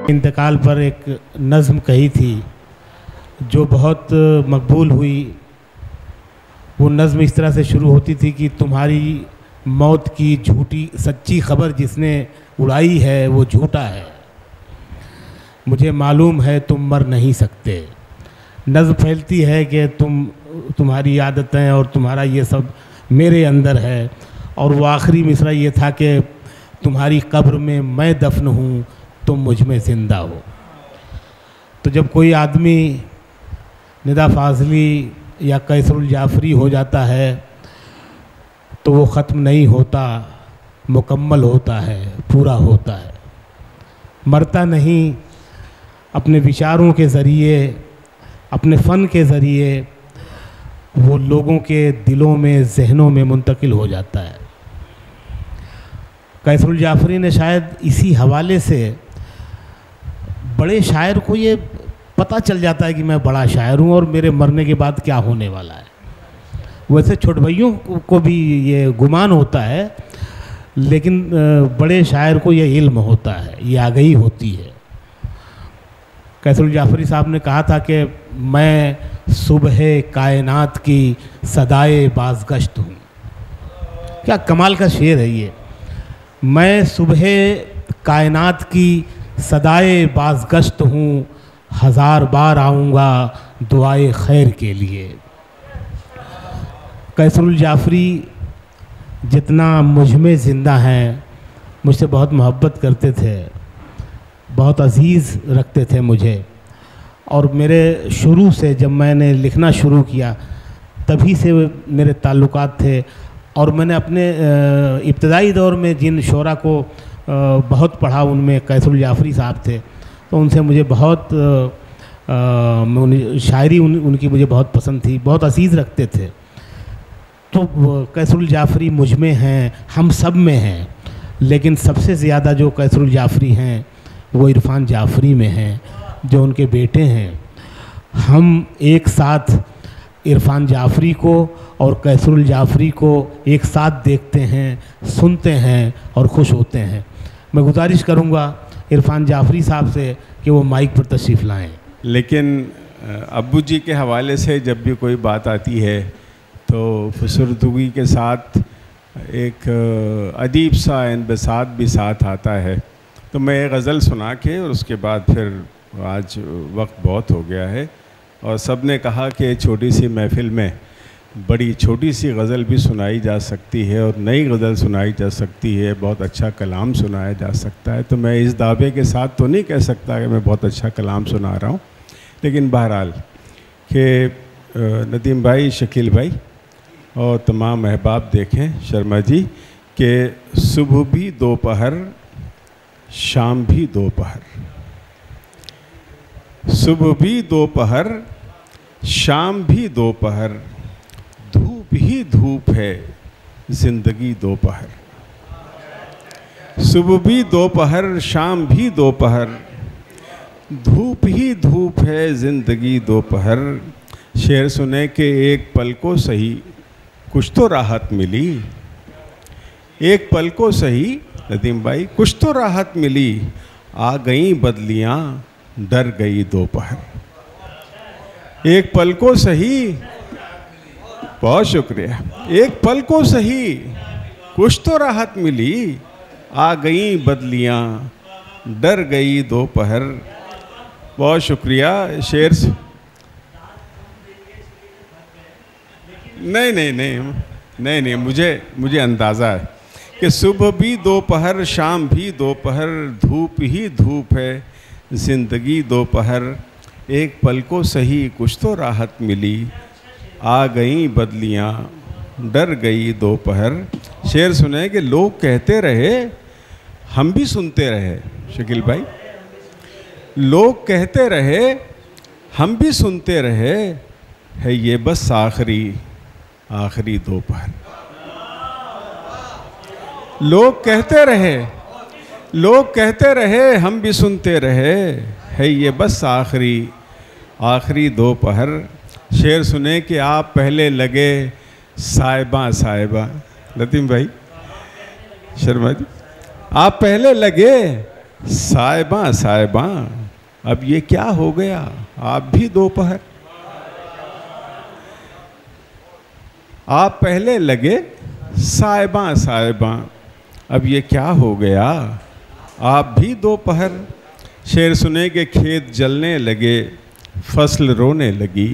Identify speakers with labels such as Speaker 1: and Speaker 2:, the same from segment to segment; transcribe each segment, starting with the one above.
Speaker 1: इंतकाल पर एक नज़्म कही थी जो बहुत मकबूल हुई। वो नज़्म इस तरह से शुरू होती थी कि तुम्हारी मौत की झूठी सच्ची खबर जिसने उड़ाई है वो झूठा है, मुझे मालूम है तुम मर नहीं सकते। नज़्म फैलती है कि तुम्हारी आदतें और तुम्हारा ये सब मेरे अंदर है, और वो आखिरी मिसरा ये था कि तुम्हारी कब्र में मैं दफन हूँ, तुम मुझ में ज़िंदा हो। तो जब कोई आदमी निदा फाजली या कैसरुल जाफरी हो जाता है तो वो ख़त्म नहीं होता, मुकम्मल होता है, पूरा होता है, मरता नहीं। अपने विचारों के ज़रिए, अपने फ़न के ज़रिए वो लोगों के दिलों में, जहनों में मुंतकिल हो जाता है। कैसरुल जाफरी ने शायद इसी हवाले से, बड़े शायर को ये पता चल जाता है कि मैं बड़ा शायर हूँ और मेरे मरने के बाद क्या होने वाला है। वैसे छोटे भाइयों को भी ये गुमान होता है, लेकिन बड़े शायर को ये इल्म होता है, ये आगही होती है। कैसरुल जाफरी साहब ने कहा था कि मैं सुबह कायनात की सदाए बाज़गश्त हूँ। क्या कमाल का शेर है ये। मैं सुबह कायनात की सदाए बाज़गश्त हूँ, हज़ार बार आऊँगा दुआए खैर के लिए। कैसरुल जाफरी जितना मुझ में ज़िंदा हैं, मुझसे बहुत मोहब्बत करते थे, बहुत अज़ीज़ रखते थे मुझे, और मेरे शुरू से जब मैंने लिखना शुरू किया तभी से मेरे ताल्लुकात थे। और मैंने अपने इब्तदाई दौर में जिन शोरा को बहुत पढ़ा उनमें कैसरुल जाफरी साहब थे, तो उनसे मुझे बहुत शायरी उनकी मुझे बहुत पसंद थी, बहुत अज़ीज़ रखते थे। तो कैसरुल जाफरी मुझ में हैं, हम सब में हैं, लेकिन सबसे ज़्यादा जो कैसरुल जाफरी हैं वो इरफान जाफरी में हैं, जो उनके बेटे हैं। हम एक साथ इरफान जाफरी को और कैसरुल जाफरी को एक साथ देखते हैं, सुनते हैं और खुश होते हैं। मैं गुजारिश करूंगा इरफान जाफरी साहब से कि वो माइक पर तशरीफ़ लाएं।
Speaker 2: लेकिन अब्बू जी के हवाले से जब भी कोई बात आती है तो फुसरदगी के साथ एक अदीब सा इनबसात भी साथ आता है। तो मैं गज़ल सुना के और उसके बाद फिर, आज वक्त बहुत हो गया है और सब ने कहा कि छोटी सी महफ़िल में बड़ी छोटी सी गज़ल भी सुनाई जा सकती है और नई गज़ल सुनाई जा सकती है, बहुत अच्छा कलाम सुनाया जा सकता है। तो मैं इस दावे के साथ तो नहीं कह सकता कि मैं बहुत अच्छा कलाम सुना रहा हूँ, लेकिन बहरहाल कि नदीम भाई, शकील भाई और तमाम अहबाब देखें शर्मा जी कि सुबह भी दोपहर, शाम भी दोपहर, सुबह भी दोपहर, शाम भी दोपहर, धूप ही धूप है ज़िंदगी दोपहर। सुबह भी दोपहर, शाम भी दोपहर, धूप ही धूप है ज़िंदगी दोपहर। शेर सुने के एक पल को सही कुछ तो राहत मिली, एक पल को सही नदीम भाई कुछ तो राहत मिली, आ गई बदलियाँ डर गई दोपहर। एक पल को सही, बहुत शुक्रिया, एक पल को सही कुछ तो राहत मिली, आ गई बदलियाँ डर गई दोपहर। बहुत शुक्रिया। शेर से नहीं, मुझे अंदाज़ा है कि सुबह भी दोपहर, शाम भी दोपहर, धूप ही धूप है ज़िंदगी दोपहर। एक पल को सही कुछ तो राहत मिली, आ गई बदलियाँ डर गई दोपहर। शेर सुने कि लोग कहते रहे, हम भी सुनते रहे। शकील भाई, लोग कहते रहे, हम भी सुनते रहे, है ये बस आखिरी दोपहर। लोग कहते रहे, हम भी सुनते रहे, है ये बस आखिरी दोपहर। शेर सुने कि आप पहले लगे साहिबा, लतीफ़ भाई, शर्मा जी, आप पहले लगे साहिबा साहिबा अब ये क्या हो गया, आप भी दोपहर। आप पहले लगे साहिबा साहिबा, अब ये क्या हो गया, आप भी दोपहर। शेर सुने के खेत जलने लगे, फसल रोने लगी।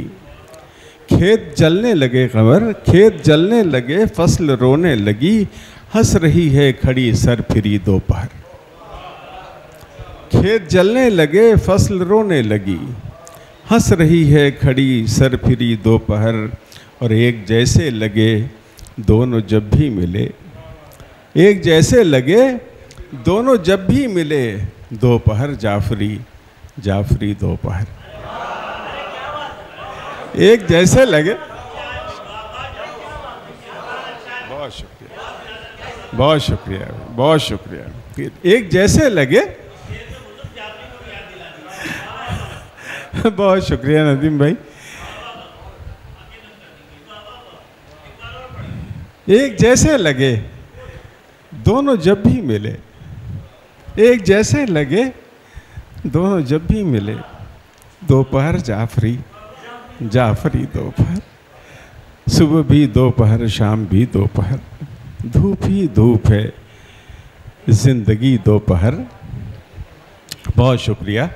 Speaker 2: खेत जलने लगे खबर, खेत जलने लगे, फसल रोने लगी। हंस रही है खड़ी सर फिरी दोपहर। खेत जलने लगे, फसल रोने लगी। हंस रही है खड़ी सर फिरी दोपहर। और एक जैसे लगे दोनों जब भी मिले, एक जैसे लगे दोनों जब भी मिले। दोपहर जाफरी, जाफरी दोपहर। एक जैसे लगे, बहुत शुक्रिया, बहुत शुक्रिया, बहुत शुक्रिया। एक जैसे लगे, बहुत शुक्रिया नदीम भाई। एक जैसे लगे दोनों जब भी मिले, एक जैसे लगे दोनों जब भी मिले। दोपहर जाफरी, जाफरी दोपहर। सुबह भी दोपहर, शाम भी दोपहर। धूप ही धूप है, जिंदगी दोपहर। बहुत शुक्रिया।